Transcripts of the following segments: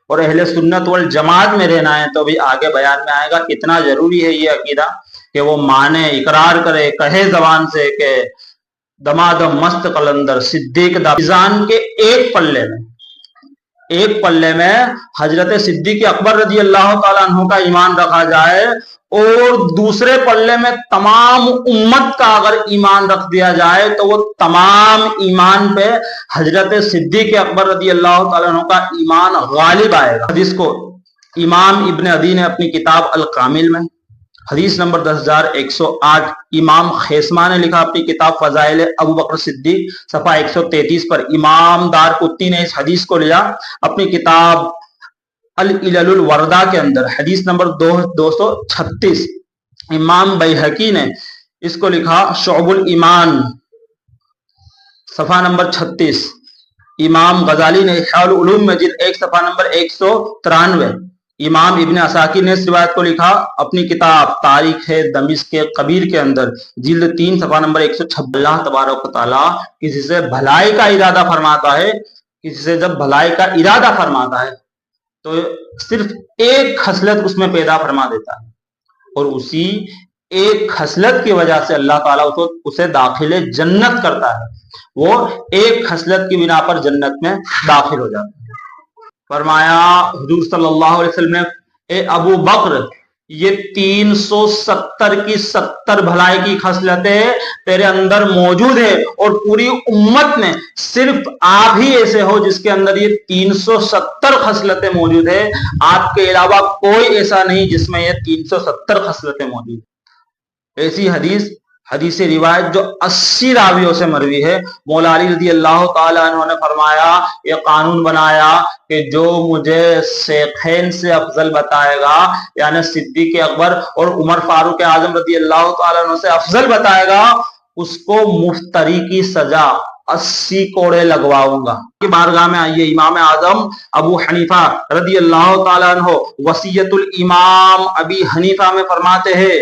اور اہل سنت والجماعت میں رہنا ہے تو بھی آگے بیان میں آئے گا کتنا ضروری ہے یہ عقیدہ کہ وہ مانے، اقرار کرے، کہے زبان سے کہ دمادم مست قلندر صدیق دا میزان کے ایک پلے میں حضرت صدیق اکبر رضی اللہ تعالیٰ عنہ کا ایمان رکھا جائے اور دوسرے پلے میں تمام امت کا اگر ایمان رکھ دیا جائے تو وہ تمام ایمان پہ حضرت صدیق اکبر رضی اللہ تعالیٰ عنہ کا ایمان غالب آئے گا۔ حدیث کو امام ابن عدی نے اپنی کتاب الکامل میں حدیث نمبر 10,108، امام خیسما نے لکھا اپنی کتاب فضائل ابو بکر صدیق صفحہ 133 پر، امام دارقطنی نے اس حدیث کو لیا اپنی کتاب العلل الوردہ کے اندر حدیث نمبر 236، امام بیہقی نے اس کو لکھا شعب الایمان صفحہ نمبر 36، امام غزالی نے احیاء العلوم میں جلد 1 صفحہ نمبر 193، امام ابن عساکر نے اس روایت کو لکھا اپنی کتاب تاریخ دمشق کبیر کے اندر جلد 3 صفحہ نمبر 126۔ اللہ تبارک و تعالیٰ کسی سے بھلائی کا ارادہ فرماتا ہے، کسی سے جب بھلائی کا ارادہ فرماتا ہے تو صرف ایک خصلت اس میں پیدا فرما دیتا ہے اور اسی ایک خصلت کی وجہ سے اللہ تعالیٰ اسے داخل جنت کرتا ہے، وہ ایک خصلت کی بنا پر جنت میں داخل ہو جاتا ہے۔ فرمایا حضور صلی اللہ علیہ وسلم نے، اے ابو بکر یہ 370 کی 70 بھلائی کی خصلتیں تیرے اندر موجود ہے اور پوری امت میں صرف آپ ہی ایسے ہو جس کے اندر یہ 370 خصلتیں موجود ہے، آپ کے علاوہ کوئی ایسا نہیں جس میں یہ 370 خصلتیں موجود ہیں۔ ایسی حدیث روایت جو 80 راویوں سے مروی ہے، مولا علی رضی اللہ تعالیٰ عنہ نے فرمایا، یہ قانون بنایا کہ جو مجھے شیخین سے افضل بتائے گا، یعنی صدیق اکبر اور عمر فاروق اعظم رضی اللہ تعالیٰ عنہ سے افضل بتائے گا، اس کو مفتری کی سزا 80 کوڑے لگواؤں گا۔ بارگاہ میں آئیے امام اعظم ابو حنیفہ رضی اللہ تعالیٰ عنہ وصیت الامام ابی حنیفہ میں فرماتے ہیں،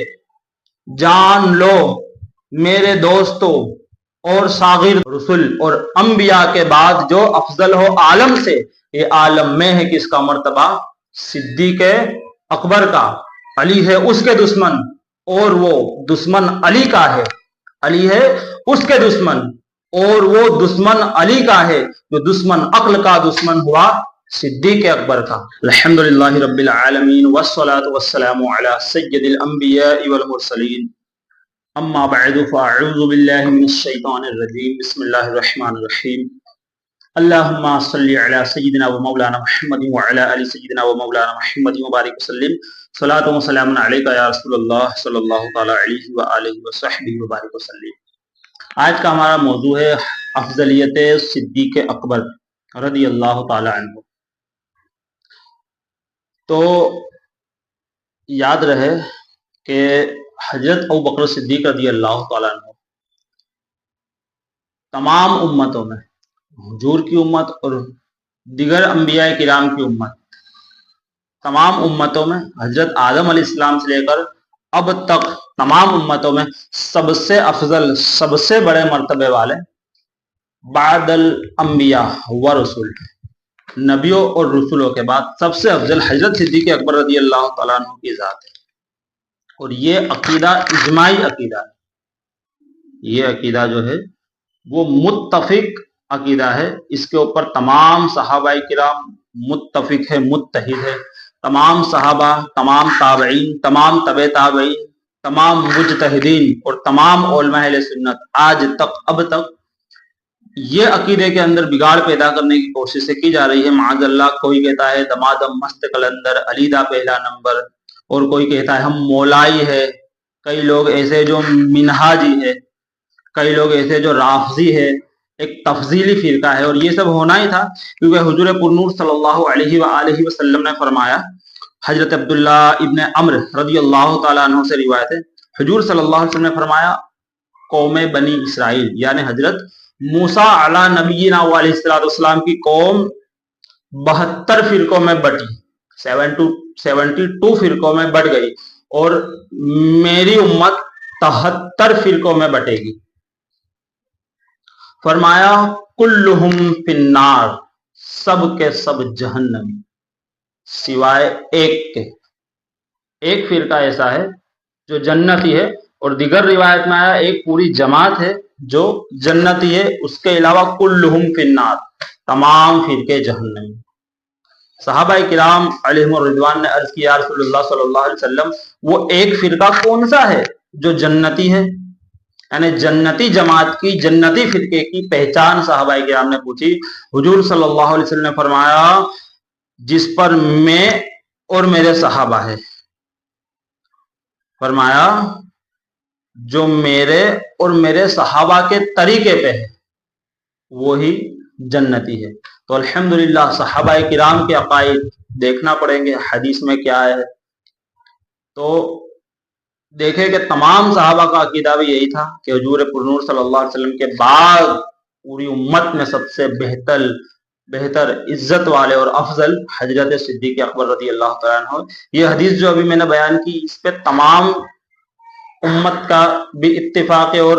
جان لو میرے دوستوں اور شاگرد، رسول اور انبیاء کے بعد جو افضل ہو عالم سے، یہ عالم میں ہے کہ اس کا مرتبہ صدیق اکبر کا، علی ہے اس کے دشمن اور وہ دشمن علی کا ہے، علی ہے اس کے دشمن اور وہ دشمن علی کا ہے، جو دشمن عقل کا دشمن ہوا صدیق اکبر کا۔ الحمدللہ رب العالمین والصلاة والسلام علی سید الانبیاء والمرسلین، اما بعد فاعوذ باللہ من الشیطان الرجیم، بسم اللہ الرحمن الرحیم، اللہم صلی علی سیدنا و مولانا محمد وعلی آل سیدنا و مولانا محمد وبارک وسلم، صلاۃ و سلام علیکہ یا رسول اللہ صلی اللہ تعالی علیہ وآلہ وصحبہ وبارک وسلم۔ آج کا ہمارا موضوع ہے افضلیت صدیق اکبر رضی اللہ تعالی عنہ۔ تو یاد رہے کہ حضرت ابو بکر صدیق رضی اللہ تعالیٰ عنہ تمام امتوں میں، حضور کی امت اور دیگر انبیاء کرام کی امت، تمام امتوں میں حضرت آدم علیہ السلام سے لے کر اب تک تمام امتوں میں سب سے افضل، سب سے بڑے مرتبے والے بعد الانبیاء والرسول، نبیوں اور رسولوں کے بعد سب سے افضل حضرت صدیق اکبر رضی اللہ تعالیٰ عنہ کی ذات ہے۔ اور یہ عقیدہ اجماعی عقیدہ ہے، یہ عقیدہ جو ہے وہ متفق عقیدہ ہے، اس کے اوپر تمام صحابہ کرام متفق ہے، متحد ہے، تمام صحابہ، تمام تابعین، تمام تبع تابعین، تمام مجتہدین اور تمام علماء اہل سنت آج تک اب تک یہ عقیدے کے اندر بگاڑ پیدا کرنے کی کوششیں کی جا رہی ہے۔ معاذ اللہ، کوئی کہتا ہے دمادم مست قلندر علی دا پہلا نمبر، اور کوئی کہتا ہے ہم مولائی ہے، کئی لوگ ایسے جو منہاجی ہے، کئی لوگ ایسے جو رافضی ہے، ایک تفضیلی فرقہ ہے۔ اور یہ سب ہونا ہی تھا کیونکہ حضور پرنور صلی اللہ علیہ وآلہ وسلم نے فرمایا، حضرت عبداللہ ابن عمر رضی اللہ تعالیٰ عنہ سے روایت ہے، حضور صلی اللہ علیہ وسلم نے فرمایا، قوم بنی اسرائیل یعنی حضرت موسیٰ علی نبینا علیہ السلام کی قوم 72 فرقوں میں بٹی، 72 فرقوں میں بٹ گئی، اور میری امت 73 فرقوں میں بٹے گی۔ فرمایا کلہم فی النار، سب کے سب جہنمی، سوائے ایک کے. ایک فرقہ ایسا ہے جو جنتی ہے، اور دیگر روایت میں آیا ایک پوری جماعت ہے جو جنتی ہے، اس کے علاوہ کلہم فی النار، تمام فرقے جہنمی. صحابہ کرام علیہم الرضوان نے عرض کیا رسول اللہ صلی اللہ علیہ وسلم وہ ایک فرقہ کون سا ہے جو جنتی ہے؟ یعنی جنتی جماعت کی، جنتی فرقے کی پہچان صحابہ کرام نے پوچھی. حضور صلی اللہ علیہ وسلم نے فرمایا جس پر میں اور میرے صحابہ ہے. فرمایا جو میرے اور میرے صحابہ کے طریقے پہ ہے وہی جنتی ہے. تو الحمدللہ صحابہ کرام کے عقائد دیکھنا پڑیں گے حدیث میں کیا ہے. تو دیکھیں کہ تمام صحابہ کا عقیدہ بھی یہی تھا کہ حضور پرنور صلی اللہ علیہ وسلم کے بعد پوری امت میں سب سے بہتر عزت والے اور افضل حضرت صدیق اکبر رضی اللہ تعالیٰ عنہ. یہ حدیث جو ابھی میں نے بیان کی اس پہ تمام امت کا بھی اتفاق ہے، اور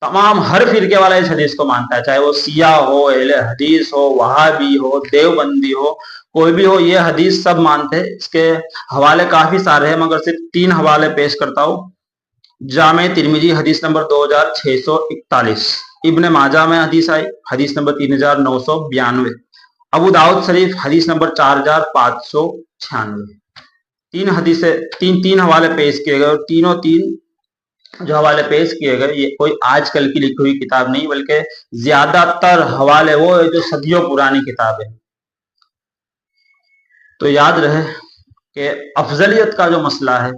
تمام ہر فرقے والا اس حدیث کو مانتا ہے، چاہے وہ سیاہ ہو، اہل حدیث ہو، وہابی ہو، دیوبندی ہو، کوئی بھی ہو، یہ حدیث سب مانتے ہیں. اس کے حوالے کافی سارے ہیں مگر صرف 3 حوالے پیش کرتا ہوں. جامع ترمذی حدیث نمبر 2641، ابن ماجہ میں حدیث آئی حدیث نمبر 3992، ابو داؤد شریف حدیث نمبر 4596. 3 حدیثیں، تین حوالے پیش کیے گئے، اور تینوں جو حوالے پیش کیے گئے یہ کوئی آج کل کی لکھی ہوئی کتاب نہیں بلکہ زیادہ تر حوالے وہ ہے جو صدیوں پرانی کتاب ہے. تو یاد رہے کہ افضلیت کا جو مسئلہ ہے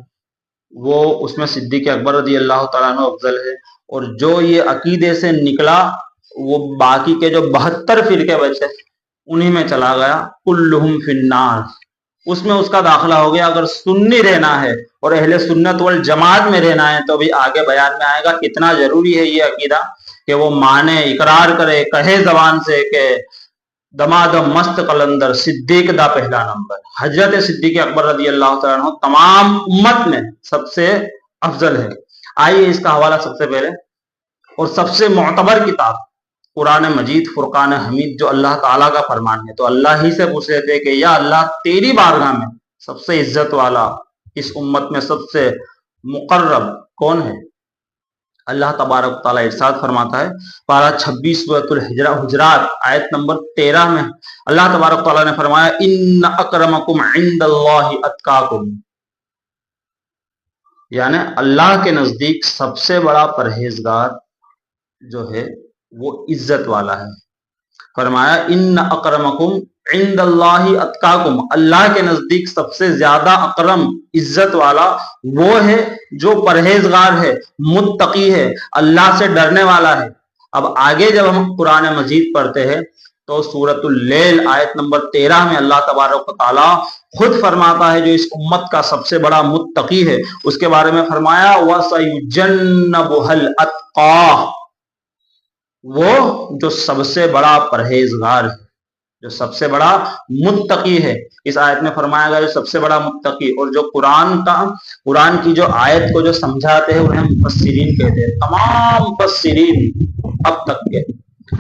وہ اس میں صدیق اکبر رضی اللہ تعالیٰ عنہ افضل ہے، اور جو یہ عقیدے سے نکلا وہ باقی کے جو 72 فرقے بچے انہی میں چلا گیا. کلہم فی النار، اس میں اس کا داخلہ ہو گیا. اگر سنی رہنا ہے اور اہل سنت والجماعت میں رہنا ہے تو بھی آگے بیان میں آئے گا کتنا ضروری ہے یہ عقیدہ کہ وہ مانے، اقرار کرے، کہے زبان سے کہ دمادم مست قلندر صدیق دا پہلا نمبر. حضرت صدیق اکبر رضی اللہ تعالیٰ عنہ تمام امت میں سب سے افضل ہے. آئیے اس کا حوالہ سب سے پہلے، اور سب سے معتبر کتاب قرآن مجید فرقان حمید جو اللہ تعالیٰ کا فرمان ہے. تو اللہ ہی سے پوچھ رہے تھے کہ یا اللہ تیری بارگاہ میں سب سے عزت والا، اس امت میں سب سے مقرب کون ہے؟ اللہ تبارک تعالیٰ ارشاد فرماتا ہے پارہ 26 سورۃ الحجرات آیت نمبر 13 میں اللہ تبارک تعالیٰ نے فرمایا ان اکرمکم عند اللہ اتقاکم، یعنی اللہ کے نزدیک سب سے بڑا پرہیزگار جو ہے وہ عزت والا ہے. فرمایا ان اکرمکم عند اللہ اتقاکم، اللہ کے نزدیک سب سے زیادہ اکرم، عزت والا وہ ہے جو پرہیزگار ہے، متقی ہے، اللہ سے ڈرنے والا ہے. اب آگے جب ہم قرآن مجید پڑھتے ہیں تو سورۃ اللیل آیت نمبر 13 میں اللہ تبارک و تعالیٰ خود فرماتا ہے جو اس امت کا سب سے بڑا متقی ہے اس کے بارے میں فرمایا وَسَيُجَنَّبُهَا الْأَتْقَى، وہ جو سب سے بڑا پرہیزگار ہے، جو سب سے بڑا متقی ہے. اس آیت میں فرمایا گیا جو سب سے بڑا متقی، اور جو قرآن کی جو آیت کو جو سمجھاتے ہیں انہیں مفسرین کہتے ہیں. تمام مفسرین اب تک کے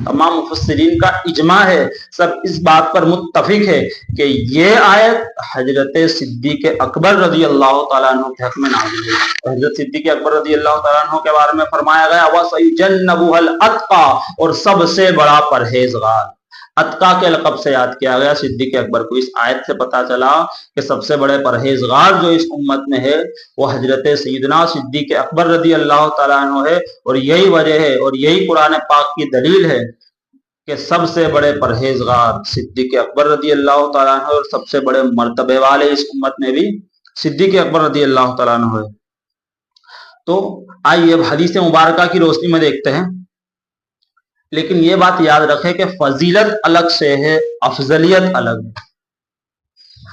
تمام مفسرین کا اجماع ہے، سب اس بات پر متفق ہے کہ یہ آیت حضرت صدیق اکبر رضی اللہ تعالیٰ عنہ کے حق میں نازل ہے. حضرت صدیق اکبر رضی اللہ تعالیٰ عنہ کے بارے میں فرمایا گیا وَسَيُجَنَّبُهَا الْأَتْقَى، اور سب سے بڑا پرہیزگار. اتقا کے لقب سے یاد کیا گیا صدیق اکبر کو. اس آیت سے پتا چلا کہ سب سے بڑے پرہیزگار جو اس امت میں ہے وہ حضرت سیدنا صدیق اکبر رضی اللہ تعالیٰ عنہ ہے، اور یہی وجہ ہے اور یہی قرآن پاک کی دلیل ہے کہ سب سے بڑے پرہیزگار صدیق اکبر رضی اللہ تعالیٰ عنہ، اور سب سے بڑے مرتبے والے اس امت میں بھی صدیق اکبر رضی اللہ تعالیٰ عنہ ہے. تو آئیے اب حدیث مبارکہ کی روشنی میں دیکھتے ہیں. لیکن یہ بات یاد رکھے کہ فضیلت الگ سے ہے، افضلیت الگ ہے.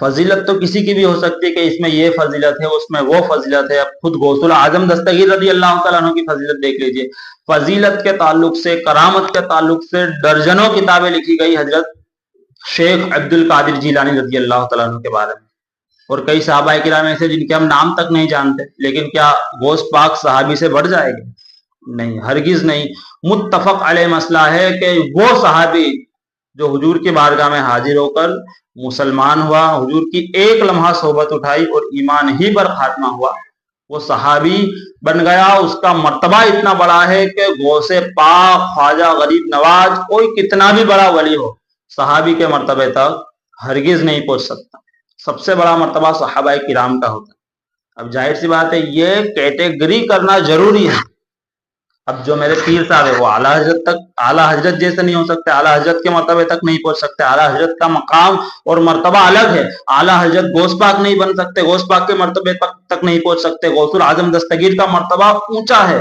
فضیلت تو کسی کی بھی ہو سکتی ہے کہ اس میں یہ فضیلت ہے، اس میں وہ فضیلت ہے. اب خود غوث الاعظم دستگیر رضی اللہ تعالیٰ عنہ کی فضیلت دیکھ لیجئے. فضیلت کے تعلق سے، کرامت کے تعلق سے درجنوں کتابیں لکھی گئی حضرت شیخ عبد القادر جیلانی رضی اللہ تعالیٰ عنہ کے بارے میں، اور کئی صحابہ کرام ایسے جن کے ہم نام تک نہیں جانتے. لیکن کیا غوث پاک صحابی سے بڑھ جائے گا؟ نہیں، ہرگز نہیں. متفق علیہ مسئلہ ہے کہ وہ صحابی جو حضور کی بارگاہ میں حاضر ہو کر مسلمان ہوا، حضور کی ایک لمحہ صحبت اٹھائی اور ایمان ہی پر خاتمہ ہوا، وہ صحابی بن گیا۔ اس کا مرتبہ اتنا بڑا ہے کہ غوث پاک، خواجہ غریب نواز، کوئی کتنا بھی بڑا ولی ہو، صحابی کے مرتبے تک ہرگز نہیں پہنچ سکتا۔ سب سے بڑا مرتبہ صحابہ کرام کا ہوتا ہے۔ اب ظاہر سی بات ہے یہ کیٹیگری کرنا ضروری ہے۔ اب جو میرے پیر صاحب ہے وہ اعلیٰ حضرت تک، اعلیٰ حضرت جیسے نہیں ہو سکتے، اعلیٰ حضرت کے مرتبے تک نہیں پہنچ سکتے، اعلیٰ حضرت کا مقام اور مرتبہ الگ ہے۔ اعلیٰ حضرت غوث پاک نہیں بن سکتے، غوث پاک کے مرتبے تک نہیں پہنچ سکتے۔ غوث العظم دستگیر کا مرتبہ اونچا ہے،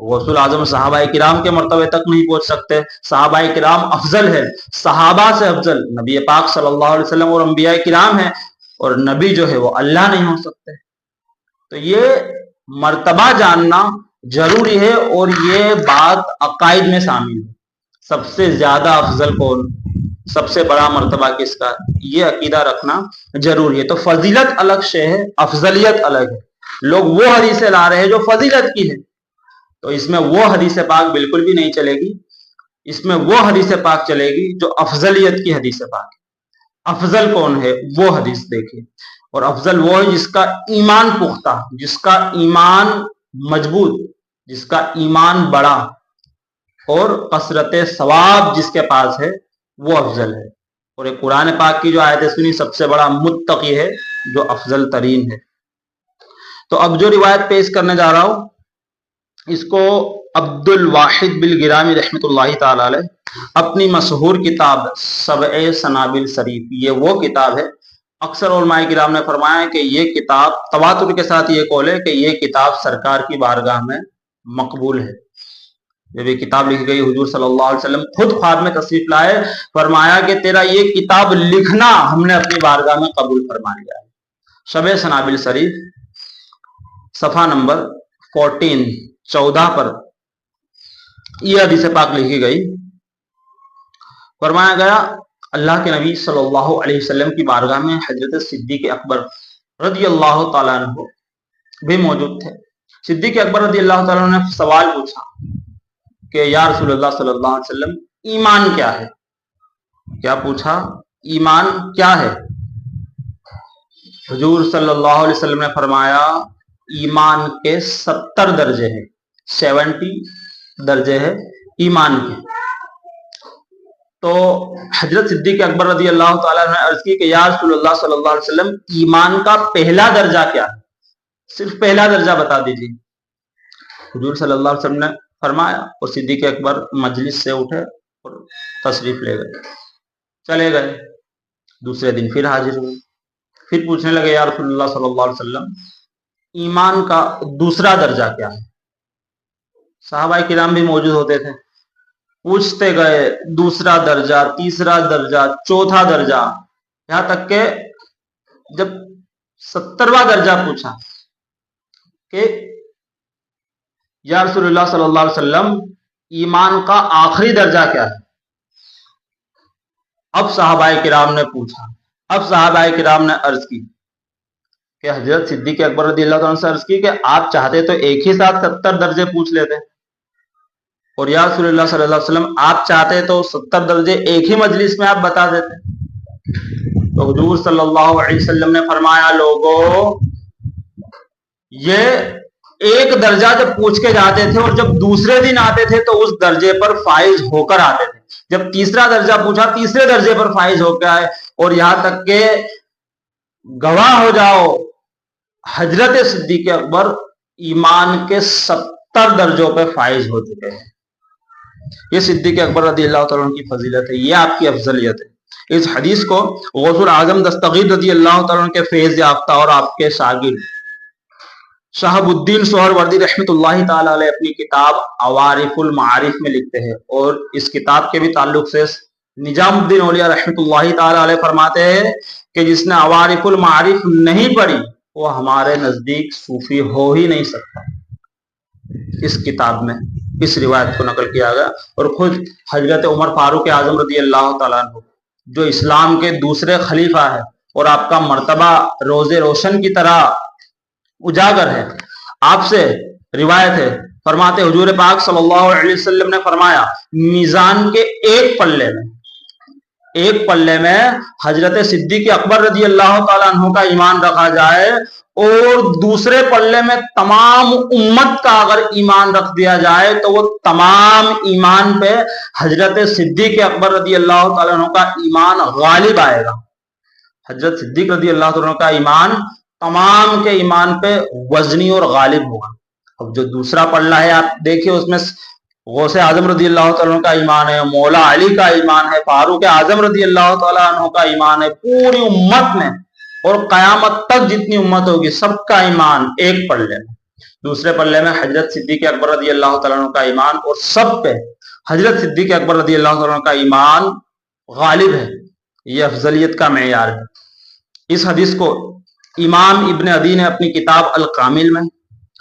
غوث العظم صحابہ کرام کے مرتبے تک نہیں پہنچ سکتے۔ صحابہ کرام افضل ہے، صحابہ سے افضل نبی پاک صلی اللہ علیہ وسلم اور انبیاء کرام ہیں، اور نبی جو ہے وہ اللہ نہیں ہو سکتے۔ تو یہ مرتبہ جاننا ضروری ہے، اور یہ بات عقائد میں شامل ہے۔ سب سے زیادہ افضل کون، سب سے بڑا مرتبہ کس کا، یہ عقیدہ رکھنا ضروری ہے۔ تو فضیلت الگ شے ہے، افضلیت الگ ہے۔ لوگ وہ حدیثیں لا رہے ہیں جو فضیلت کی ہے، تو اس میں وہ حدیث پاک بالکل بھی نہیں چلے گی، اس میں وہ حدیث پاک چلے گی جو افضلیت کی حدیث پاک ہے۔ افضل کون ہے وہ حدیث دیکھیے، اور افضل وہ ہے جس کا ایمان پختہ، جس کا ایمان مضبوط، جس کا ایمان بڑا، اور کثرت ثواب جس کے پاس ہے وہ افضل ہے۔ اور ایک قرآن پاک کی جو آیت سنی، سب سے بڑا متقی ہے جو افضل ترین ہے۔ تو اب جو روایت پیش کرنے جا رہا ہوں اس کو عبد الواحد بالگرامی رحمۃ اللہ تعالی علیہ اپنی مشہور کتاب سبع سنابل شریف، یہ وہ کتاب ہے، اکثر علماء کرام نے فرمایا کہ یہ کتاب تواتر کے ساتھ یہ قول ہے کہ یہ کتاب سرکار کی بارگاہ میں مقبول ہے۔ جب یہ کتاب لکھی گئی حضور صلی اللہ علیہ وسلم خود خواب میں تشریف لائے، فرمایا کہ تیرا یہ کتاب لکھنا ہم نے اپنی بارگاہ میں قبول فرما لیا ہے۔ سبع سنابل شریف صفحہ نمبر 14 پر یہ حدیث پاک لکھی گئی، فرمایا گیا اللہ کے نبی صلی اللہ علیہ وسلم کی بارگاہ میں حضرت صدیق اکبر رضی اللہ تعالیٰ عنہ بھی موجود تھے۔ صدیق اکبر رضی اللہ تعالیٰ عنہ نے سوال پوچھا کہ یا رسول اللہ صلی اللہ علیہ وسلم ایمان کیا ہے؟ کیا پوچھا؟ ایمان کیا ہے؟ حضور صلی اللہ علیہ وسلم نے فرمایا ایمان کے 70 درجے ہیں، 70 درجے ہیں ایمان کے۔ تو حضرت صدیق اکبر رضی اللہ تعالیٰ نے عرض کی کہ یا رسول اللہ صلی اللہ علیہ وسلم ایمان کا پہلا درجہ کیا ہے؟ صرف پہلا درجہ بتا دیجیے۔ حضور صلی اللہ علیہ وسلم نے فرمایا، اور صدیق اکبر مجلس سے اٹھے اور تشریف لے گئے، چلے گئے۔ دوسرے دن پھر حاضر ہوئے، پھر پوچھنے لگے یا رسول اللہ صلی اللہ علیہ وسلم ایمان کا دوسرا درجہ کیا ہے؟ صحابہ کرام بھی موجود ہوتے تھے، پوچھتے گئے دوسرا درجہ، تیسرا درجہ، چوتھا درجہ، یہاں تک کہ جب 70واں درجہ پوچھا کہ یا رسول اللہ صلی اللہ علیہ وسلم ایمان کا آخری درجہ کیا ہے؟ اب صحابہ کرام نے پوچھا، اب صحابہ کرام نے عرض کی کہ حضرت صدیق اکبر رضی اللہ عنہ سے عرض کی کہ آپ چاہتے تو ایک ہی ساتھ 70 درجے پوچھ لیتے، اور یا رسول اللہ صلی اللہ علیہ وسلم آپ چاہتے تو 70 درجے ایک ہی مجلس میں آپ بتا دیتے۔ تو حضور صلی اللہ علیہ وسلم نے فرمایا لوگوں، یہ ایک درجہ جب پوچھ کے جاتے تھے اور جب دوسرے دن آتے تھے تو اس درجے پر فائز ہو کر آتے تھے، جب تیسرا درجہ پوچھا تیسرے درجے پر فائز ہو کے آئے، اور یہاں تک کہ گواہ ہو جاؤ حضرت صدیق اکبر ایمان کے 70 درجوں پہ فائز ہو چکے ہیں۔ یہ صدیق اکبر رضی اللہ تعالیٰ عنہ کی فضیلت ہے، یہ آپ کی افضلیت ہے۔ اس حدیث کو غوث العظم دستگیر رضی اللہ تعالیٰ عنہ کے فیض یافتہ اور آپ کے شاگرد شہاب الدین سہروردی رحمۃ اللہ تعالی علیہ اپنی کتاب عوارف المعارف میں لکھتے ہیں، اور اس کتاب کے بھی تعلق سے نظام الدین اولیاء رحمۃ اللہ تعالی علیہ فرماتے ہیں کہ جس نے عوارف المعارف نہیں پڑھی وہ ہمارے نزدیک صوفی ہو ہی نہیں سکتا۔ اس کتاب میں اس روایت کو نقل کیا گیا، اور خود حضرت عمر فاروق اعظم رضی اللہ تعالیٰ عنہ جو اسلام کے دوسرے خلیفہ ہے اور آپ کا مرتبہ روز روشن کی طرح اجاگر ہے، آپ سے روایت ہے، فرماتے حضور پاک صلی اللہ علیہ وسلم نے فرمایا میزان کے ایک پلے میں ایک پلے میں حضرت صدیق اکبر رضی اللہ تعالیٰ عنہ کا ایمان رکھا جائے اور دوسرے پلے میں تمام امت کا اگر ایمان رکھ دیا جائے تو وہ تمام ایمان پہ حضرت صدیق اکبر رضی اللہ تعالیٰ عنہ کا ایمان غالب آئے گا. حضرت صدیق رضی اللہ تعالیٰ عنہ کا ایمان تمام کے ایمان پہ وزنی اور غالب ہوگا. اب جو دوسرا پلہ ہے آپ دیکھیے اس میں غوث اعظم رضی اللہ تعالیٰ عنہ کا ایمان ہے, مولا علی کا ایمان ہے, فاروق اعظم رضی اللہ تعالیٰ عنہ کا ایمان ہے, پوری امت میں اور قیامت تک جتنی امت ہوگی سب کا ایمان ایک پلے میں. دوسرے پلے میں حضرت صدیق اکبر رضی اللہ تعالیٰ عنہ کا ایمان اور سب پہ حضرت صدیق اکبر رضی اللہ تعالیٰ عنہ کا ایمان غالب ہے. یہ افضلیت کا معیار ہے. اس حدیث کو امام ابن عدی نے اپنی کتاب الکامل میں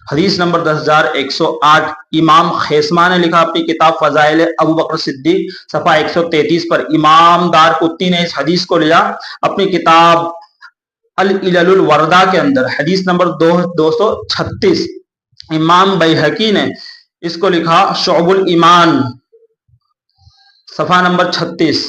حدیث نمبر 10,108, امام خیسما نے لکھا اپنی کتاب فضائل ابو بکر صدیق صفحہ 133 پر, امام دارقطنی نے اس حدیث کو لیا اپنی کتاب العلل الوردہ کے اندر حدیث نمبر 236, امام بیہقی نے اس کو لکھا شعب الایمان صفحہ نمبر 36,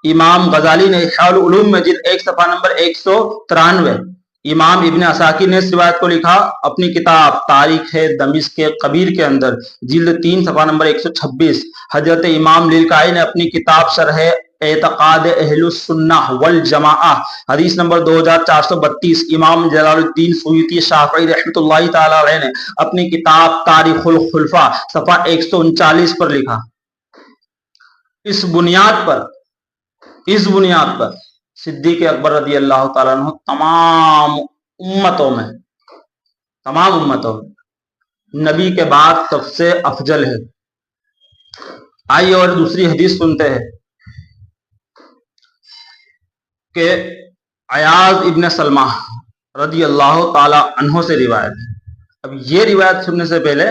امام غزالی نے احیاء العلوم میں جلد 1 صفحہ نمبر 193, امام ابن عساکر نے اس روایت کو لکھا اپنی کتاب تاریخ دمشق کبیر کے اندر جلد 3 صفحہ نمبر 126, حضرت امام للکائی نے اپنی کتاب شرح اعتقاد اہل السنہ والجماعہ حدیث نمبر 2432, امام جلال الدین سیوطی شافعی رحمۃ اللہ تعالی علیہ نے اپنی کتاب تاریخ الخلفاء صفحہ 139 پر لکھا. اس بنیاد پر صدیق اکبر رضی اللہ تعالیٰ عنہ تمام امتوں میں نبی کے بعد سب سے افضل ہے. آئیے اور دوسری حدیث سنتے ہیں کہ عیاض ابن سلمہ رضی اللہ تعالیٰ عنہ سے روایت ہے. اب یہ روایت سننے سے پہلے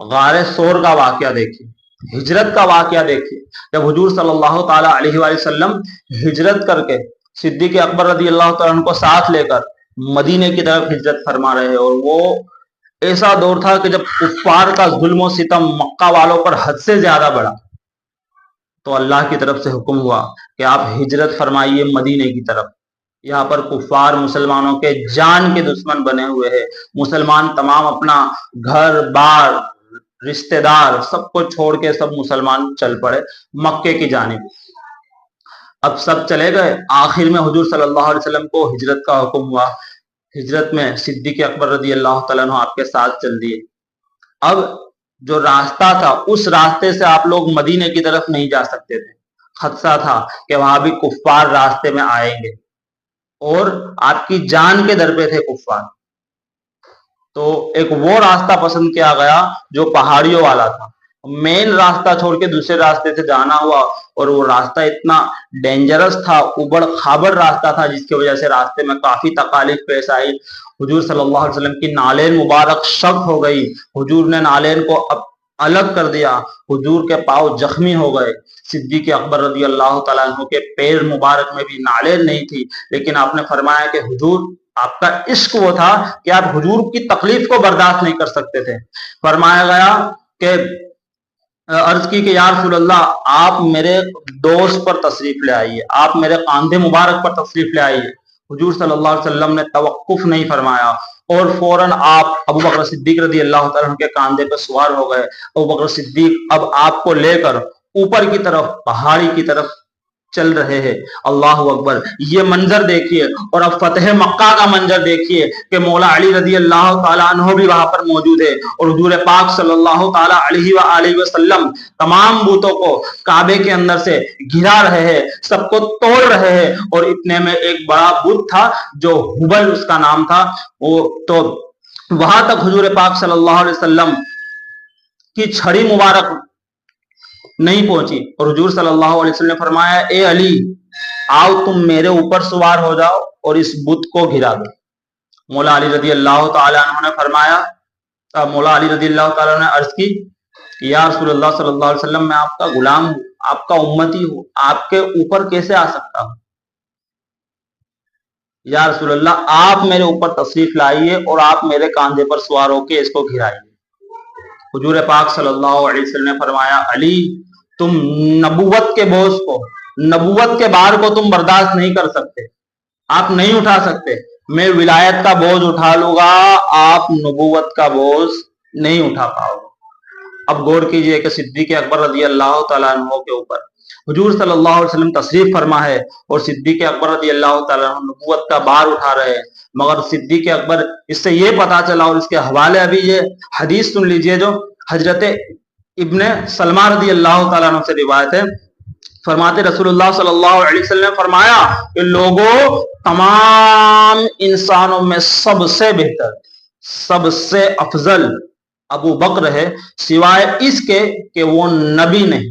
غار ثور کا واقعہ دیکھیے, ہجرت کا واقعہ دیکھیے. جب حضور صلی اللہ تعالیٰ علیہ وآلہ وسلم ہجرت کر کے صدیق اکبر رضی اللہ تعالیٰ عنہ کو ساتھ لے کر مدینے کی طرف ہجرت فرما رہے, اور وہ ایسا دور تھا کہ جب کفار کا ظلم و ستم مکہ والوں پر حد سے زیادہ بڑھا, تو اللہ کی طرف سے حکم ہوا کہ آپ ہجرت فرمائیے مدینے کی طرف. یہاں پر کفار مسلمانوں کے جان کے دشمن بنے ہوئے ہیں. مسلمان تمام اپنا گھر بار رشتہ دار سب کو چھوڑ کے سب مسلمان چل پڑے مکے کی جانب. اب سب چلے گئے, آخر میں حضور صلی اللہ علیہ وسلم کو ہجرت کا حکم ہوا. ہجرت میں صدیق اکبر رضی اللہ تعالیٰ عنہ آپ کے ساتھ چل دیے. اب جو راستہ تھا اس راستے سے آپ لوگ مدینے کی طرف نہیں جا سکتے تھے, خدشہ تھا کہ وہاں بھی کفار راستے میں آئیں گے اور آپ کی جان کے در پہ تھے کفار. تو ایک وہ راستہ پسند کیا گیا جو پہاڑیوں والا تھا. مین راستہ چھوڑ کے دوسرے راستے سے جانا ہوا, اور وہ راستہ اتنا ڈینجرس تھا, اوبڑ کھابڑ راستہ تھا, جس کی وجہ سے راستے میں کافی تکالیف پیش آئی. حضور صلی اللہ علیہ وسلم کی نالین مبارک شق ہو گئی, حضور نے نالین کو الگ کر دیا, حضور کے پاؤں زخمی ہو گئے. صدیق اکبر رضی اللہ تعالیٰ عنہ کے پیر مبارک میں بھی نالین نہیں تھی, لیکن آپ نے فرمایا کہ حضور آپ کا عشق وہ تھا کہ آپ حضور کی تکلیف کو برداشت نہیں کر سکتے تھے. فرمایا گیا کہ عرض کی کہ یا رسول اللہ آپ میرے دوست پر تشریف لے آئیے, آپ میرے کاندھے مبارک پر تشریف لے آئیے. حضور صلی اللہ علیہ وسلم نے توقف نہیں فرمایا اور فوراً آپ ابو بکر صدیق رضی اللہ تعالیٰ عنہ کے کاندھے پہ سوار ہو گئے. ابو بکر صدیق اب آپ کو لے کر اوپر کی طرف پہاڑی کی طرف چل رہے ہیں. اللہ اکبر, یہ منظر دیکھیے. اور اب فتح مکہ کا منظر دیکھیے کہ مولا علی رضی اللہ تعالیٰ عنہ بھی وہاں پر موجود ہے, اور حضور پاک صلی اللہ تعالیٰ علیہ وآلہ وسلم تمام بتوں کو کعبے کے اندر سے گھرا رہے ہیں, سب کو توڑ رہے ہیں. اور اتنے میں ایک بڑا بت تھا جو ہبل اس کا نام تھا, وہ تو وہاں تک حضور پاک صلی اللہ علیہ وسلم کی چھڑی مبارک نہیں پہنچی, اور حضور صلی اللہ علیہ وسلم نے فرمایا اے علی آؤ تم میرے اوپر سوار ہو جاؤ اور اس بت کو گرا دو. مولا علی رضی اللہ تعالیٰ عنہ نے فرمایا, مولا علی رضی اللہ تعالیٰ نے عرض کی یا رسول اللہ صلی اللہ علیہ وسلم میں آپ کا غلام ہوں, آپ کا امتی ہوں, آپ کے اوپر کیسے آ سکتا ہوں؟ یا رسول اللہ آپ میرے اوپر تشریف لائیے اور آپ میرے کاندھے پر سوار ہو کے اس کو گھرائیے. حضور پاک صلی اللہ علیہ وسلم نے فرمایا علی تم نبوت کے بوجھ کو نبوت کے بار کو تم برداشت نہیں کر سکتے، آپ نہیں اٹھا سکتے، میں ولایت کا بوجھ اٹھا لوں گا، آپ نبوت کا بوجھ نہیں اٹھا پاؤ گے۔ اب غور کیجئے کہ صدیق اکبر رضی اللہ تعالیٰ عنہ کے اوپر حضور صلی اللہ علیہ وسلم تشریف فرما ہے اور صدیق اکبر رضی اللہ تعالیٰ عنہ نبوت کا بار اٹھا رہے ہیں، مگر صدیق اکبر، اس سے یہ پتا چلا، اور اس کے حوالے ابھی یہ حدیث سن لیجئے جو حضرت ابن سلمہ رضی اللہ تعالیٰ عنہ سے روایت ہے، فرماتے رسول اللہ صلی اللہ علیہ وسلم نے فرمایا کہ لوگوں، تمام انسانوں میں سب سے بہتر، سب سے افضل ابو بکر ہے، سوائے اس کے کہ وہ نبی نہیں۔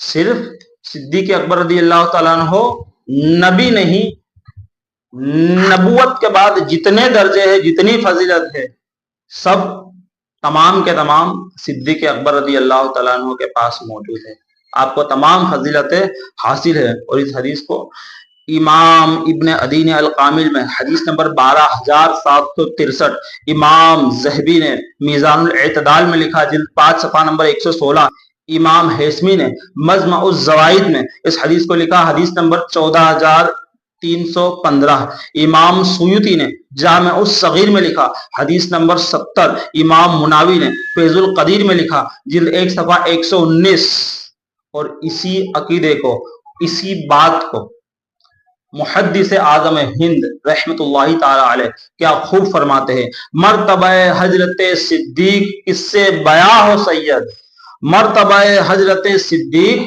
صرف صدیق اکبر رضی اللہ تعالیٰ عنہ نبی نہیں، نبوت کے بعد جتنے درجے ہیں، جتنی فضیلت ہے، سب تمام کے تمام صدیق اکبر رضی اللہ تعالیٰ عنہ کے پاس موجود ہے، آپ کو تمام فضیلتیں حاصل ہے۔ اور اس حدیث کو امام ابن عدی نے القامل میں حدیث نمبر 12763، امام ذہبی نے میزان الاعتدال میں لکھا جلد 5 صفحہ نمبر 116، امام حیثمی نے مجمع الزوائد میں اس حدیث کو لکھا حدیث نمبر 14315، امام سیوطی نے جامع الصغیر میں لکھا حدیث نمبر 70، امام مناوی نے فیض القدیر میں لکھا جلد 1 صفحہ 119۔ اور اسی عقیدے کو، اسی بات کو محدث اعظم ہند رحمت اللہ تعالی علیہ کیا خوب فرماتے ہیں، مرتبہ حضرت صدیق کس سے بیاں ہو سید، مرتبہ حضرت صدیق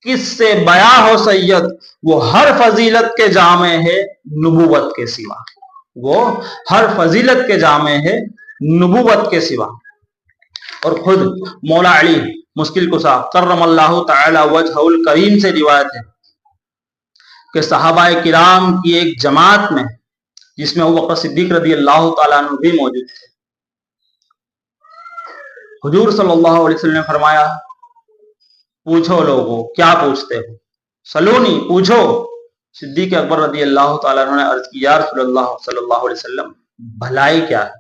کس سے بیاں ہو سید، وہ ہر فضیلت کے جامع ہے نبوت کے سوا، وہ ہر فضیلت کے جامع ہے نبوت کے سوا۔ اور خود مولا علی مشکل کشا کرم اللہ تعالی وجہہ الکریم سے روایت ہے کہ صحابہ کرام کی ایک جماعت میں، جس میں ابو بکر صدیق رضی اللہ تعالیٰ عنہ بھی موجود تھے، حضور صلی اللہ علیہ وسلم نے فرمایا، پوچھو لوگوں کیا پوچھتے ہو، سلونی پوچھو۔ صدیق اکبر رضی اللہ تعالیٰ عنہ نے عرض کی، یا رسول اللہ صلی اللہ علیہ وسلم، بھلائی کیا ہے؟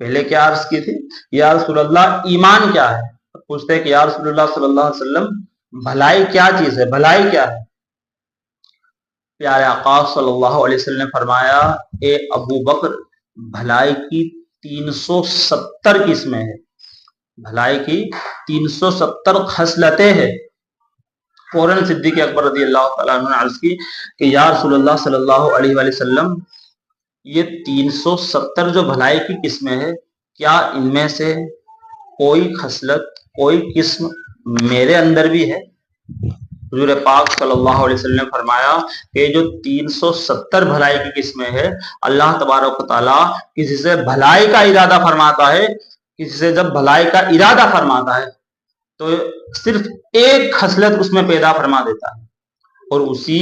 پہلے کیا عرض کی تھی؟ یا رسول اللہ ایمان کیا ہے؟ پوچھتے ہیں کہ یا رسول اللہ صلی اللہ علیہ وسلم، بھلائی کیا چیز ہے، بھلائی کیا ہے؟ پیارے آقا صلی اللہ علیہ وسلم نے فرمایا، اے ابو بکر، بھلائی کی 370 قسمیں ہیں، بھلائی کی 370 خصلتیں ہیں۔ فوراً صدیق اکبر رضی اللہ تعالیٰ عنہ نے عرض کی کہ یا رسول اللہ صلی اللہ علیہ وآلہ وسلم، یہ 370 جو بھلائی کی قسمیں ہیں، کیا ان میں سے کوئی خصلت، کوئی قسم میرے اندر بھی ہے؟ حضور پاک صلی اللہ علیہ وسلم نے فرمایا کہ جو 370 بھلائی کی قسمیں ہیں، اللہ تبارک و تعالیٰ کسی سے بھلائی کا ارادہ فرماتا ہے، کسی سے جب بھلائی کا ارادہ فرماتا ہے تو صرف ایک خصلت اس میں پیدا فرما دیتا ہے، اور اسی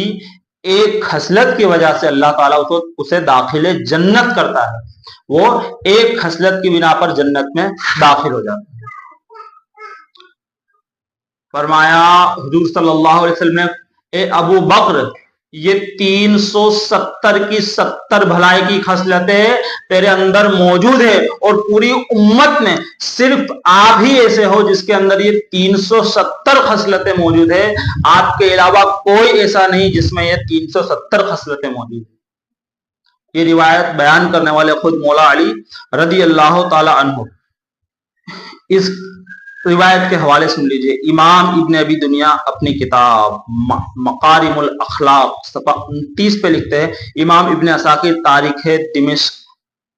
ایک خصلت کی وجہ سے اللہ تعالیٰ اسے داخل جنت کرتا ہے، وہ ایک خصلت کی بنا پر جنت میں داخل ہو جاتا ہے۔ فرمایا حضور صلی اللہ علیہ وسلم نے، اے ابو بکر، یہ 370 کی 70 بھلائی کی خصلتیں تیرے اندر موجود ہے، اور پوری امت میں صرف آپ ہی ایسے ہو جس کے اندر یہ 370 خصلتیں موجود ہے، آپ کے علاوہ کوئی ایسا نہیں جس میں یہ 370 خصلتیں موجود ہیں۔ یہ روایت بیان کرنے والے خود مولا علی رضی اللہ تعالی عنہ۔ اس روایت کے حوالے سن لیجئے، امام ابن ابی دنیا اپنی کتاب مقارم الاخلاق صفحہ 29 پہ لکھتے ہیں، امام ابن عساکر تاریخ دمشق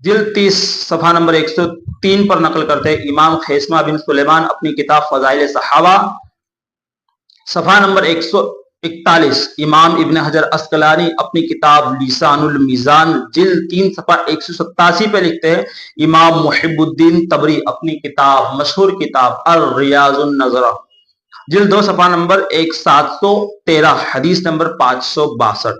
جلد 30 صفحہ نمبر 103 پر نقل کرتے ہیں، امام خیثمہ بن سلیمان اپنی کتاب فضائل صحابہ صفحہ نمبر 141، امام ابن حجر عسقلانی اپنی کتاب لسان المیزان جلد 3 صفحہ 187 پہ لکھتے ہیں، امام محب الدین طبری اپنی کتاب مشہور کتاب الریاض النظرہ جلد 2 صفحہ نمبر 1713 حدیث نمبر 562۔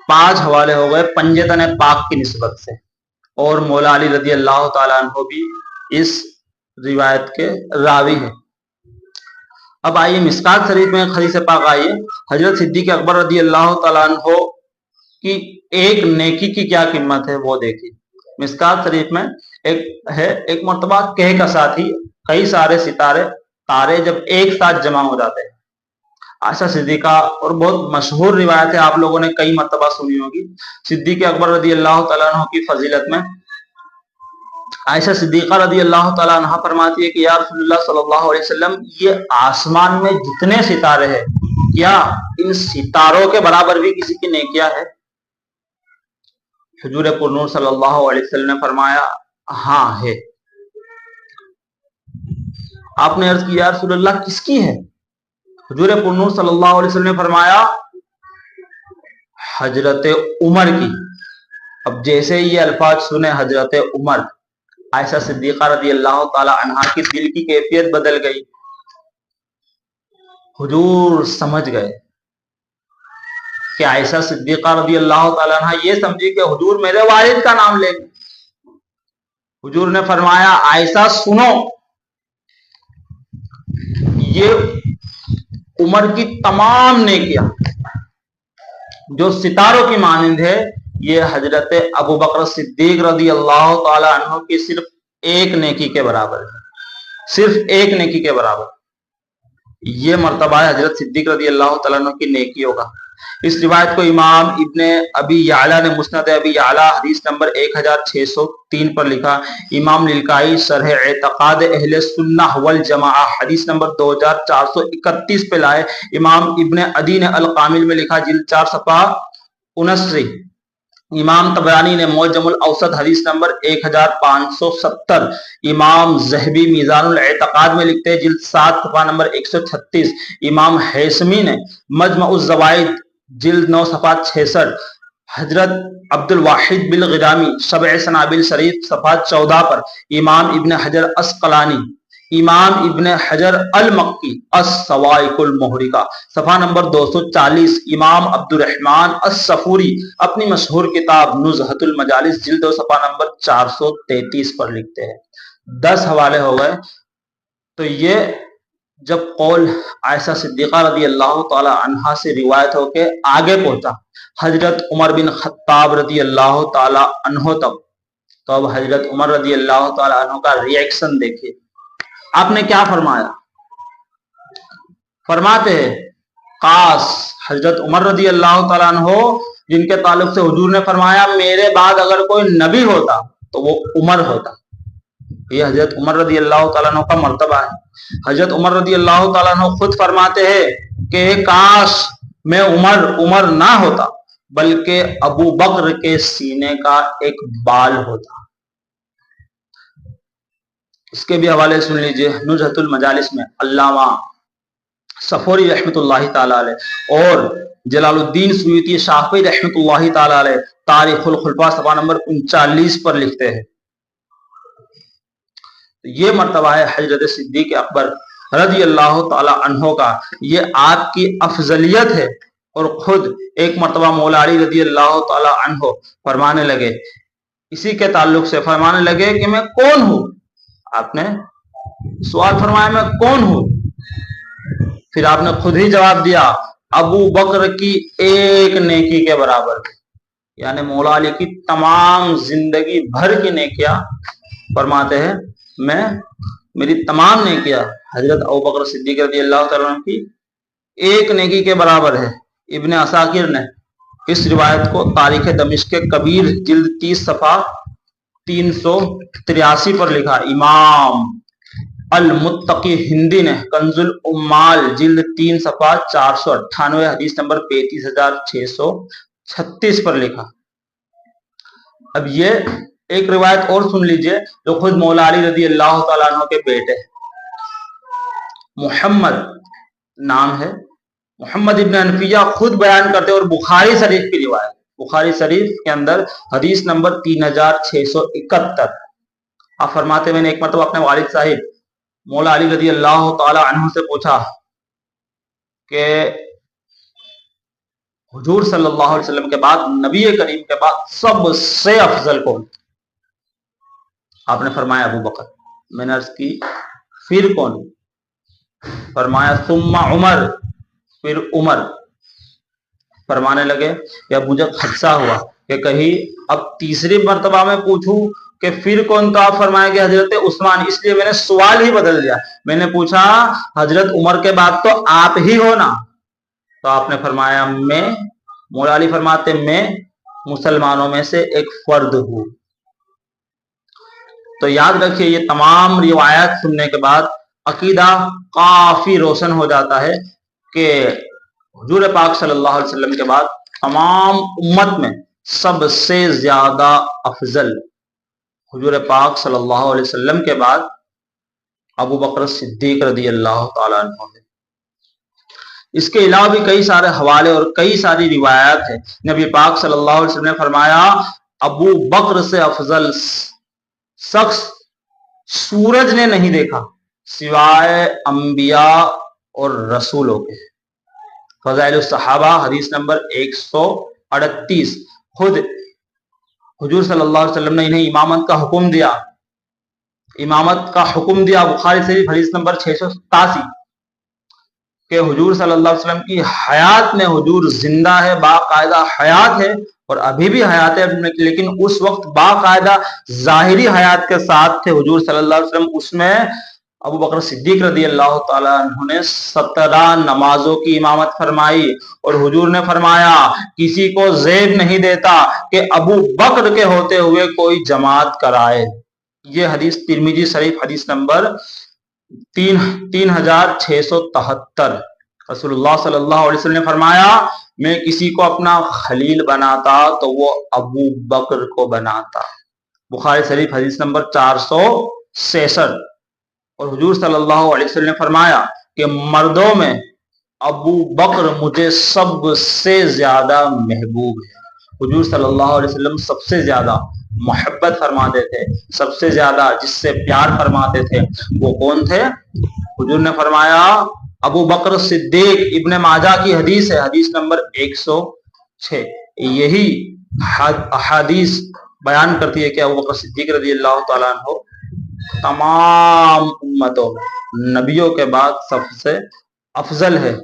5 حوالے ہو گئے پنجتن پاک کی نسبت سے، اور مولا علی رضی اللہ تعالیٰ عنہ بھی اس روایت کے راوی ہیں۔ اب آئیے مشکات شریف میں حدیث پاک آئیے، حضرت صدیق اکبر رضی اللہ تعالیٰ عنہ کی ایک نیکی کی کیا قیمت ہے وہ دیکھیے۔ مشکات شریف میں ایک مرتبہ کہہ کا ساتھی، کئی سارے ستارے تارے جب ایک ساتھ جمع ہو جاتے ہیں عائشہ صدیقہ، اور بہت مشہور روایت ہے، آپ لوگوں نے کئی مرتبہ سنی ہوگی۔ صدیق اکبر رضی اللہ تعالیٰ عنہ کی فضیلت میں عائشہ صدیقہ رضی اللہ تعالیٰ عنہ فرماتی ہے کہ یا رسول اللہ صلی اللہ علیہ وسلم، یہ آسمان میں جتنے ستارے ہیں، کیا ان ستاروں کے برابر بھی کسی کی نیکیاں ہے؟ حضور پرنور صلی اللہ علیہ وسلم نے فرمایا ہاں ہے۔ آپ نے عرض کی یا رسول اللہ کس کی ہے؟ حضور پرنور صلی اللہ علیہ وسلم نے فرمایا حضرت عمر کی۔ اب جیسے یہ الفاظ سنے حضرت عمر، عائشہ صدیقہ رضی اللہ تعالی عنہا کی دل کی کیفیت بدل گئی۔ حضور سمجھ گئے کہ عائشہ صدیقہ رضی اللہ تعالی عنہا یہ سمجھی کہ حضور میرے والد کا نام لیں گے۔ حضور نے فرمایا عائشہ سنو، یہ عمر کی تمام نیکیاں جو ستاروں کی مانند ہے، یہ حضرت ابو بکر صدیق رضی اللہ تعالی عنہ کی صرف ایک نیکی کے برابر ہے، صرف ایک نیکی کے برابر۔ یہ مرتبہ ہے حضرت صدیق رضی اللہ تعالیٰ عنہ کی نیکیوں کا۔ اس روایت کو امام ابن ابی یعلا نے مسند ابی یعلا حدیث نمبر 1603 پر لکھا۔ امام للکائی شرح اعتقاد اہل سنہ والجماعہ حدیث نمبر 2431 پہ لائے۔ امام ابن عدی نے القامل میں لکھا، جلد 4 صفحہ 69۔ امام طبرانی نے معجم الاوسط حدیث نمبر 1570۔ امام ذہبی میزان الاعتقاد میں لکھتے ہیں، جلد 7 صفحہ نمبر 136۔ امام حیثمی نے مجمع الزوائد جلد 9 صفحہ 66۔ حضرت عبد الواحد بالغرامی شبع سنابل شریف صفحہ 14 پر۔ امام ابن حجر اسقلانی، امام ابن حجر المکی الصواعق المحرقہ صفحہ نمبر 240۔ امام عبد الرحمن الصفوری اپنی مشہور کتاب نزہۃ المجالس جلد 2 صفحہ نمبر 433 پر لکھتے ہیں۔ 10 حوالے ہو گئے۔ تو یہ جب قول عائشہ صدیقہ رضی اللہ تعالی عنہا سے روایت ہو کے آگے پہنچا حضرت عمر بن خطاب رضی اللہ تعالی عنہ تک، تو اب حضرت عمر رضی اللہ تعالی عنہ کا ریئیکشن دیکھیے۔ آپ نے کیا فرمایا؟ فرماتے ہیں خاص حضرت عمر رضی اللہ تعالیٰ عنہ جن کے تعلق سے حضور نے فرمایا میرے بعد اگر کوئی نبی ہوتا تو وہ عمر ہوتا۔ یہ حضرت عمر رضی اللہ تعالیٰ عنہ کا مرتبہ ہے۔ حضرت عمر رضی اللہ تعالیٰ عنہ خود فرماتے ہیں کہ کاش میں عمر نہ ہوتا بلکہ ابو بکر کے سینے کا ایک بال ہوتا۔ اس کے بھی حوالے سن لیجئے، نزہۃ المجالس میں علامہ صفوری رحمۃ اللہ تعالی علیہ اور جلال الدین سیوطی شافعی رحمۃ اللہ تعالی علیہ تاریخ الخلفاء صفحہ نمبر 39 پر لکھتے ہیں۔ یہ مرتبہ ہے حضرت صدیق اکبر رضی اللہ تعالی عنہ کا، یہ آپ کی افضلیت ہے۔ اور خود ایک مرتبہ مولا علی رضی اللہ تعالی عنہ فرمانے لگے، اسی کے تعلق سے فرمانے لگے کہ میں کون ہوں؟ آپ نے سوال فرمایا میں کون ہوں؟ پھر آپ نے خود ہی جواب دیا ابو بکر کی ایک نیکی کے برابر، یعنی مولا علی کی تمام زندگی بھر کی نیکیاں فرماتے ہیں میری تمام نیکیاں حضرت ابو بکر صدیق رضی اللہ تعالیٰ عنہ کی ایک نیکی کے برابر ہے۔ ابن عساکر نے اس روایت کو تاریخ دمشق کبیر جلد 30 صفحہ 383 پر لکھا۔ امام المتقی ہندی نے کنز العمال جلد 3 صفحہ 498 حدیث نمبر 35636 پر لکھا۔ اب یہ ایک روایت اور سن لیجئے جو خود مولا علی رضی اللہ تعالیٰ عنہ کے بیٹے محمد نام ہے، محمد ابن حنفیہ خود بیان کرتے اور بخاری شریف کی روایت، بخاری شریف کے اندر حدیث نمبر 3671 آپ فرماتے میں نے ایک مرتبہ اپنے والد صاحب مولا علی رضی اللہ تعالی عنہ سے پوچھا کہ حضور صلی اللہ علیہ وسلم کے بعد، نبی کریم کے بعد سب سے افضل کون؟ آپ نے فرمایا ابو بکر۔ میں نے عرض کی پھر کون؟ فرمایا ثم عمر، پھر عمر۔ فرمانے لگے یا مجھے خدشہ ہوا کہ کہیں اب تیسری مرتبہ میں پوچھوں کہ پھر کون، تو آپ فرمائیں گے حضرت عثمان، اس لیے میں نے سوال ہی بدل دیا، میں نے پوچھا حضرت عمر کے بعد تو آپ ہی ہو نا، تو آپ نے فرمایا میں، مولا علی فرماتے میں مسلمانوں میں سے ایک فرد ہوں۔ تو یاد رکھیے یہ تمام روایات سننے کے بعد عقیدہ کافی روشن ہو جاتا ہے کہ حضور پاک صلی اللہ علیہ وسلم کے بعد تمام امت میں سب سے زیادہ افضل حضور پاک صلی اللہ علیہ وسلم کے بعد ابو بکر صدیق رضی اللہ تعالیٰ عنہ ہے۔ اس کے علاوہ بھی کئی سارے حوالے اور کئی ساری روایات ہیں۔ نبی پاک صلی اللہ علیہ وسلم نے فرمایا ابو بکر سے افضل شخص سورج نے نہیں دیکھا سوائے انبیاء اور رسولوں کے۔ فضائل الصحابہ حدیث نمبر 138۔ خود حضور صلی اللہ علیہ وسلم نے انہیں امامت کا حکم دیا، بخاری شریف حدیث نمبر 687، کہ حضور صلی اللہ علیہ وسلم کی حیات میں حضور زندہ ہے، باقاعدہ حیات ہے اور ابھی بھی حیات ہے، لیکن اس وقت باقاعدہ ظاہری حیات کے ساتھ تھے حضور صلی اللہ علیہ وسلم۔ اس میں ابو بکر صدیق رضی اللہ تعالیٰ عنہ نے 17 نمازوں کی امامت فرمائی، اور حضور نے فرمایا کسی کو زیب نہیں دیتا کہ ابو بکر کے ہوتے ہوئے کوئی جماعت کرائے۔ یہ حدیث ترمذی شریف حدیث نمبر 3673۔ رسول اللہ صلی اللہ علیہ وسلم نے فرمایا میں کسی کو اپنا خلیل بناتا تو وہ ابو بکر کو بناتا۔ بخاری شریف حدیث نمبر 466۔ اور حضور صلی اللہ علیہ وسلم نے فرمایا کہ مردوں میں ابو بکر مجھے سب سے زیادہ محبوب ہے۔ حضور صلی اللہ علیہ وسلم سب سے زیادہ محبت فرماتے تھے، سب سے زیادہ جس سے پیار فرماتے تھے وہ کون تھے؟ حضور نے فرمایا ابو بکر صدیق، ابن ماجہ کی حدیث ہے، حدیث نمبر 106۔ یہی احادیث بیان کرتی ہے کہ ابو بکر صدیق رضی اللہ تعالیٰ عنہ تمام امتوں نبیوں کے بعد سب سے افضل ہے۔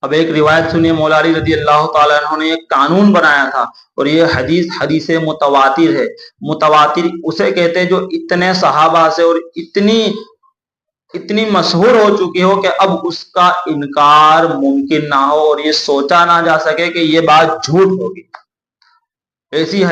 اب ایک روایت سنیے، مولا علی رضی اللہ تعالیٰ عنہ نے ایک قانون بنایا تھا، اور یہ حدیث متواتر ہے۔ متواتر اسے کہتے ہیں جو اتنے صحابہ سے اور اتنی مشہور ہو چکی ہو کہ اب اس کا انکار ممکن نہ ہو اور یہ سوچا نہ جا سکے کہ یہ بات جھوٹ ہوگی۔ ایسی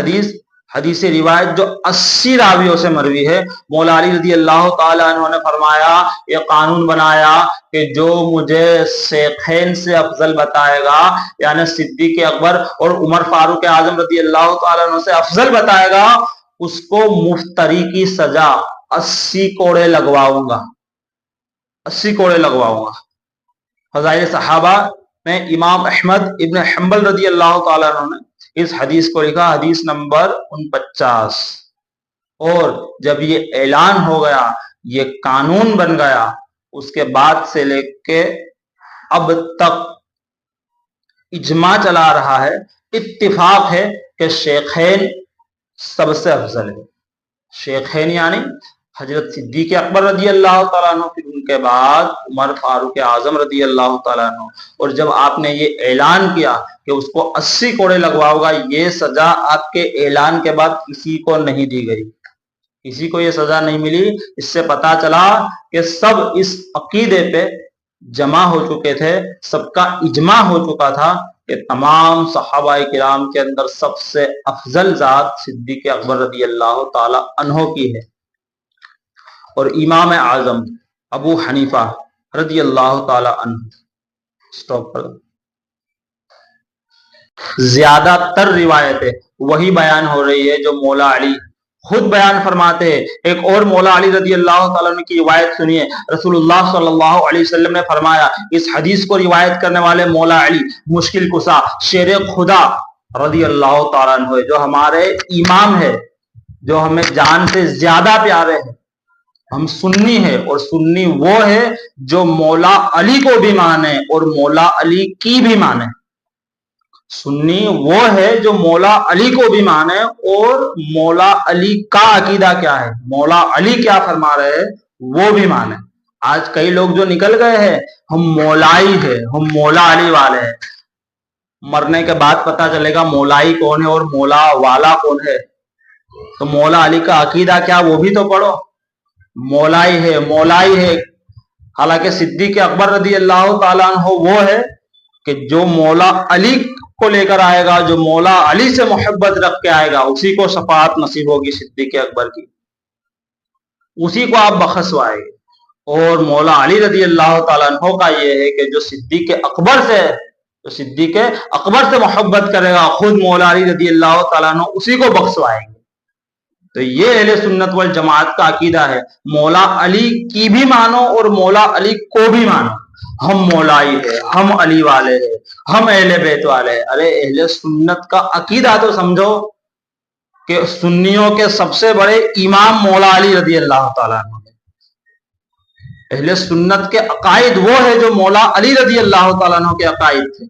حدیث روایت جو 80 راویوں سے مروی ہے۔ مولا علی رضی اللہ تعالیٰ عنہ نے فرمایا یہ قانون بنایا کہ جو مجھے شیخین سے افضل بتائے گا، یعنی صدیق اکبر اور عمر فاروق اعظم رضی اللہ تعالیٰ عنہ سے افضل بتائے گا، اس کو مفتری کی سزا 80 کوڑے لگواؤں گا، 80 کوڑے لگواؤں گا۔ فضائل صحابہ میں امام احمد ابن حنبل رضی اللہ تعالیٰ عنہ نے اس حدیث کو لکھا، حدیث نمبر 49۔ اور جب یہ اعلان ہو گیا، یہ قانون بن گیا، اس کے بعد سے لے کے اب تک اجماع چلا رہا ہے، اتفاق ہے کہ شیخین سب سے افضل ہے۔ شیخین یعنی حضرت صدیق اکبر رضی اللہ تعالیٰ عنہ، پھر ان کے بعد عمر فاروق اعظم رضی اللہ تعالیٰ عنہ۔ اور جب آپ نے یہ اعلان کیا کہ اس کو 80 کوڑے لگواؤ گا، یہ سزا آپ کے اعلان کے بعد کسی کو نہیں دی گئی، کسی کو یہ سزا نہیں ملی۔ اس سے پتا چلا کہ سب اس عقیدے پہ جمع ہو چکے تھے، سب کا اجماع ہو چکا تھا کہ تمام صحابہ کرام کے اندر سب سے افضل ذات صدیق اکبر رضی اللہ تعالی عنہ کی ہے۔ اور امام اعظم ابو حنیفہ رضی اللہ تعالی عنہ، سٹاپ کر دو۔ زیادہ تر روایتیں وہی بیان ہو رہی ہے جو مولا علی خود بیان فرماتے ہیں۔ ایک اور مولا علی رضی اللہ تعالیٰ عنہ کی روایت سنیے، رسول اللہ صلی اللہ علیہ وسلم نے فرمایا، اس حدیث کو روایت کرنے والے مولا علی مشکل کشا شیر خدا رضی اللہ تعالیٰ عنہ ہے، جو ہمارے امام ہے، جو ہمیں جان سے زیادہ پیارے ہیں۔ ہم سنی ہے، اور سنی وہ ہے جو مولا علی کو بھی مانے اور مولا علی کی بھی مانے۔ سنی وہ ہے جو مولا علی کو بھی مانے اور مولا علی کا عقیدہ کیا ہے، مولا علی کیا فرما رہے ہیں وہ بھی مانے۔ آج کئی لوگ جو نکل گئے ہیں، ہم مولائی ہے، ہم مولا علی والے ہیں، مرنے کے بعد پتا چلے گا مولائی کون ہے اور مولا والا کون ہے۔ تو مولا علی کا عقیدہ کیا وہ بھی تو پڑھو۔ مولائی ہے، مولائی ہے، حالانکہ صدیق اکبر رضی اللہ تعالیٰ عنہ وہ ہے کہ جو مولا علی کو لے کر آئے گا, جو مولا علی سے محبت رکھ کے آئے گا, اسی کو شفاعت نصیب ہوگی صدیق اکبر کی, اسی کو آپ بخشوائے گے. اور مولا علی رضی اللہ تعالیٰ عنہ کا یہ ہے کہ جو صدیق اکبر سے محبت کرے گا, خود مولا علی رضی اللہ تعالیٰ عنہ اسی کو بخشوائیں گے. تو یہ اہل سنت والجماعت کا عقیدہ ہے. مولا علی کی بھی مانو اور مولا علی کو بھی مانو. ہم مولائی ہے, ہم علی والے ہیں, ہم اہل بیت والے ہیں. ارے اہل سنت کا عقیدہ تو سمجھو کہ سنیوں کے سب سے بڑے امام مولا علی رضی اللہ تعالیٰ عنہ. اہل سنت کے عقائد وہ ہے جو مولا علی رضی اللہ تعالیٰ عنہ کے عقائد تھے.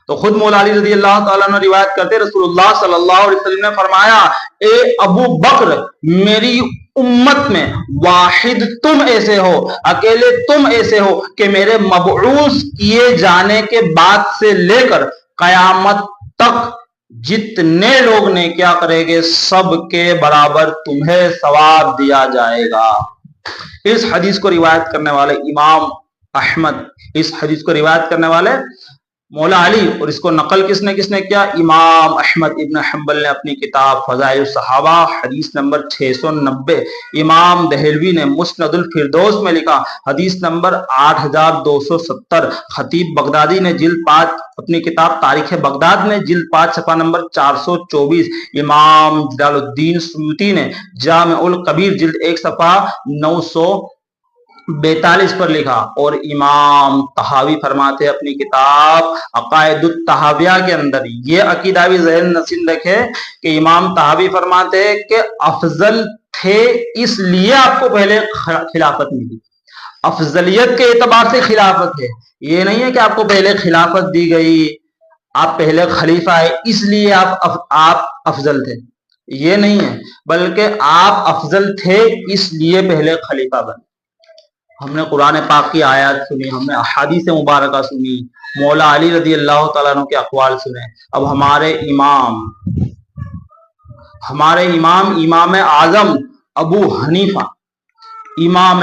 تو خود مولا علی رضی اللہ تعالیٰ عنہ روایت کرتے, رسول اللہ صلی اللہ علیہ وسلم نے فرمایا, اے ابو بکر, میری امت میں واحد تم ایسے ہو, اکیلے تم ایسے ہو کہ میرے مبعوث کیے جانے کے بعد سے لے کر قیامت تک جتنے لوگ نے کیا کرے گے سب کے برابر تمہیں ثواب دیا جائے گا. اس حدیث کو روایت کرنے والے امام احمد, اس حدیث کو روایت کرنے والے مولا علی, اور اس کو نقل کس نے کیا, امام احمد ابن حنبل نے اپنی کتاب فضائل الصحابہ حدیث نمبر 690. امام دہلوی نے مسند الفردوس میں لکھا حدیث نمبر 8270. خطیب بغدادی نے جلد 5 اپنی کتاب تاریخ بغداد میں جلد 5 صفحہ نمبر 424. امام جلال الدین سیوطی نے جامع الکبیر جلد 1 صفحہ 942 پر لکھا. اور امام طحاوی فرماتے اپنی کتاب عقائد الطحاویہ کے اندر, یہ عقیدہ بھی ذہن نشین رکھے کہ امام طحاوی فرماتے کہ افضل تھے اس لیے آپ کو پہلے خلافت ملی. افضلیت کے اعتبار سے خلافت ہے, یہ نہیں ہے کہ آپ کو پہلے خلافت دی گئی, آپ پہلے خلیفہ ہے اس لیے آپ افضل تھے, یہ نہیں ہے, بلکہ آپ افضل تھے اس لیے پہلے خلیفہ بنے. ہم نے قرآن پاک کی آیات سنی, ہم نے احادیث مبارکہ سنی, مولا علی رضی اللہ تعالیٰ عنہ کے اقوال سنے. اب ہمارے امام اعظم ابو حنیفہ, امام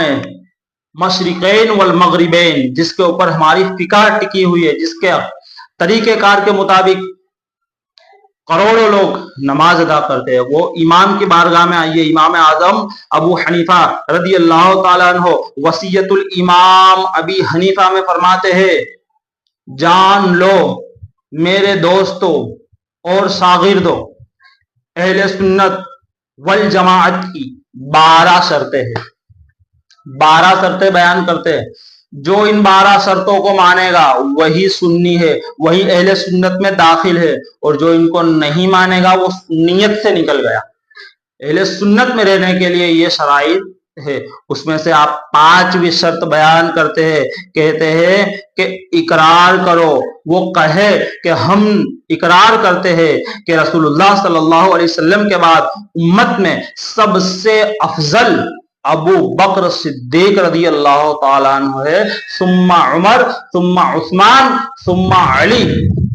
مشرقین والمغربین, جس کے اوپر ہماری فقہ ٹکی ہوئی ہے, جس کے طریقہ کار کے مطابق کروڑوں لوگ نماز ادا کرتے ہیں, وہ امام کی بارگاہ میں آئیے. امام اعظم ابو حنیفہ رضی اللہ تعالیٰ عنہ وصیت الامام ابی حنیفہ میں فرماتے ہیں, جان لو میرے دوستو اور شاگردو, اہل سنت والجماعت کی 12 شرطیں ہیں. 12 شرطیں بیان کرتے ہیں. جو ان 12 شرطوں کو مانے گا وہی سنی ہے, وہی اہل سنت میں داخل ہے, اور جو ان کو نہیں مانے گا وہ سنیت سے نکل گیا. اہل سنت میں رہنے کے لیے یہ شرائط ہے. اس میں سے آپ 5ویں شرط بیان کرتے ہیں, کہتے ہیں کہ اقرار کرو. وہ کہے کہ ہم اقرار کرتے ہیں کہ رسول اللہ صلی اللہ علیہ وسلم کے بعد امت میں سب سے افضل ابو بکر صدیق رضی اللہ تعالیٰ عنہ ہے, ثم عمر, ثم عثمان, ثم علی,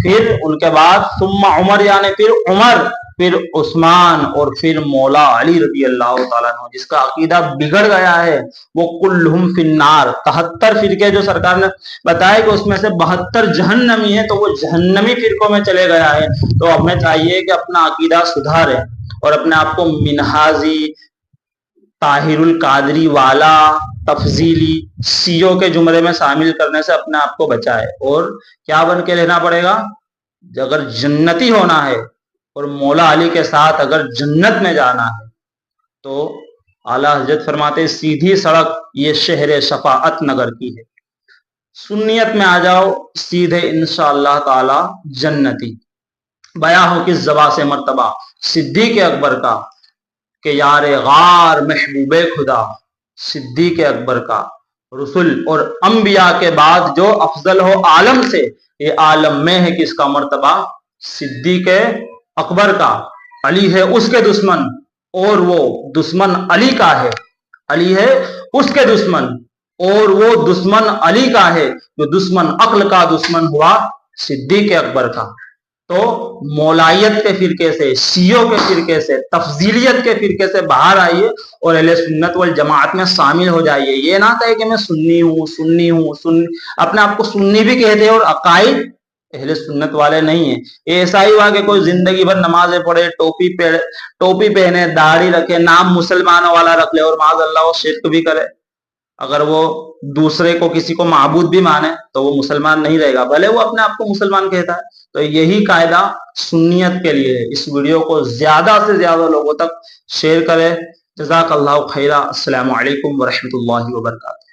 پھر ان کے بعد ثم عمر یعنی پھر عمر, پھر عثمان, اور پھر مولا علی رضی اللہ تعالیٰ عنہ. جس کا عقیدہ بگڑ گیا ہے وہ کلہم فی النار, 73 فرقے جو سرکار نے بتایا کہ اس میں سے 72 جہنمی ہیں, تو وہ جہنمی فرقوں میں چلے گیا ہے. تو ہمیں چاہیے کہ اپنا عقیدہ سدھارے اور اپنے آپ کو منہازی, طاہر القادری والا, تفضیلی, سیوں کے زمرے میں شامل کرنے سے اپنے آپ کو بچائے. اور کیا بن کے رہنا پڑے گا, اگر جنتی ہونا ہے اور مولا علی کے ساتھ اگر جنت میں جانا ہے تو اعلیٰ حضرت فرماتے سیدھی سڑک یہ شہر شفاعت نگر کی ہے. سنیت میں آ جاؤ سیدھے انشاءاللہ تعالی جنتی. بیان ہو کس زبان سے مرتبہ صدیق اکبر کا کہ یار غار محبوب خدا, صدیق اکبر کا رسول اور انبیاء کے بعد جو افضل ہو عالم سے, یہ عالم میں ہے کس کا مرتبہ, صدیق اکبر کا. علی ہے اس کے دشمن, اور وہ دشمن علی کا ہے. علی ہے اس کے دشمن, اور وہ دشمن علی کا ہے. جو دشمن عقل کا دشمن ہوا صدیق اکبر کا. تو مولائیت کے فرقے سے، شیعوں کے فرقے سے، تفضیلیت کے فرقے سے باہر آئیے اور اہل سنت والجماعت میں شامل ہو جائیے۔ یہ نہ کہے کہ میں سنی ہوں، اپنے آپ کو سنی بھی کہتے ہیں اور عقائد اہل سنت والے نہیں ہیں۔ ایسا ہی ہوا کہ کوئی زندگی بھر نمازیں پڑھے، ٹوپی پہنے، داڑھی رکھے، نام مسلمانوں والا رکھ لے اور معاذ اللہ وہ شرک بھی کرے، اگر وہ دوسرے کو کسی کو معبود بھی مانے تو وہ مسلمان نہیں رہے گا، بھلے وہ اپنے آپ کو مسلمان کہتا ہے۔ تو یہی قاعدہ سنیت کے لیے ہے۔ اس ویڈیو کو زیادہ سے زیادہ لوگوں تک شیئر کریں۔ جزاک اللہ خیرہ۔ السلام علیکم ورحمۃ اللہ وبرکاتہ۔